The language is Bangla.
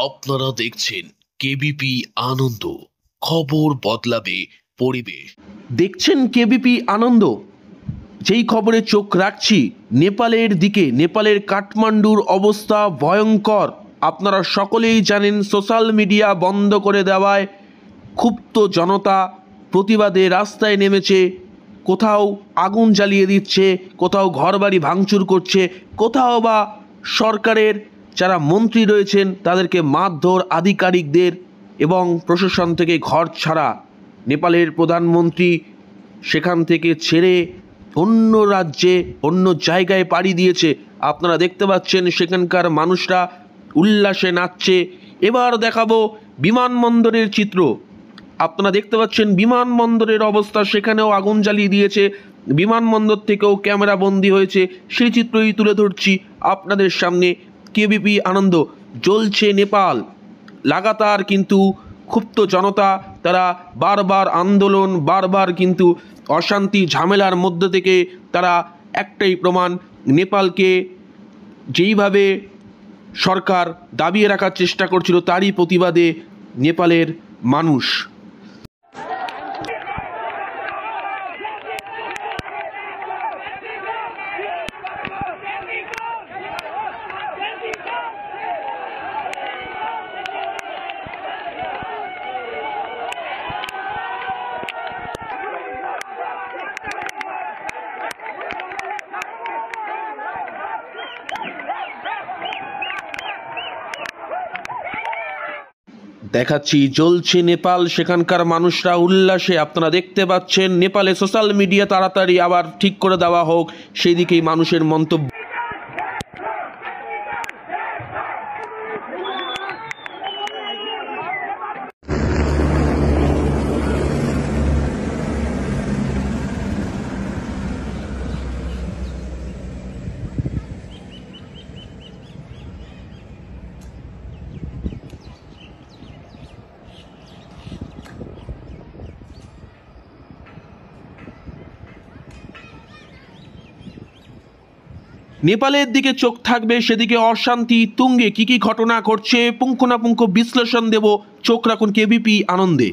আপনারা দেখছেন কেবিপি আনন্দ, খবর বদলাবে পরিবেশ। দেখছেন কেবিপি আনন্দ। যেই খবরে চোখ রাখছি নেপালের দিকে, নেপালের কাঠমান্ডুর অবস্থা ভয়ঙ্কর। আপনারা সকলেই জানেন সোশ্যাল মিডিয়া বন্ধ করে দেওয়ায় ক্ষুব্ধ জনতা প্রতিবাদে রাস্তায় নেমেছে। কোথাও আগুন জ্বালিয়ে দিচ্ছে, কোথাও ঘরবাড়ি ভাঙচুর করছে, কোথাও বা সরকারের যারা মন্ত্রী রয়েছেন তাদেরকে মারধর, আধিকারিকদের এবং প্রশাসন থেকে ঘর ছাড়া। নেপালের প্রধানমন্ত্রী সেখান থেকে ছেড়ে অন্য রাজ্যে, অন্য জায়গায় পাড়ি দিয়েছে। আপনারা দেখতে পাচ্ছেন সেখানকার মানুষরা উল্লাসে নাচছে। এবার দেখাবো বিমানবন্দরের চিত্র। আপনারা দেখতে পাচ্ছেন বিমানবন্দরের অবস্থা, সেখানেও আগুন জ্বালিয়ে দিয়েছে। বিমানবন্দর থেকেও ক্যামেরা বন্দি হয়েছে, সেই চিত্রই তুলে ধরছি আপনাদের সামনে। কেবিপি আনন্দ। জ্বলছে নেপাল। লাগাতার কিন্তু ক্ষুব্ধ জনতা, তারা বারবার আন্দোলন, বারবার কিন্তু অশান্তি ঝামেলার মধ্যে থেকে তারা একটাই প্রমাণ, নেপালকে যেইভাবে সরকার দাবিয়ে রাখার চেষ্টা করছিল তারই প্রতিবাদে নেপালের মানুষ। দেখাচ্ছি জ্বলছে নেপাল, সেখানকার মানুষরা উল্লাসে। আপনারা দেখতে পাচ্ছেন নেপালে সোশ্যাল মিডিয়া তাড়াতাড়ি আবার ঠিক করে দেওয়া হোক, সেই দিকেই মানুষের মন্তব্য। নেপালের দিকে চোখ থাকবে, সেদিকে অশান্তি তুঙ্গে। কি কি ঘটনা ঘটছে পুঙ্খানুপুঙ্খ বিশ্লেষণ দেব, চোখ রাখুন কেবিপি আনন্দে।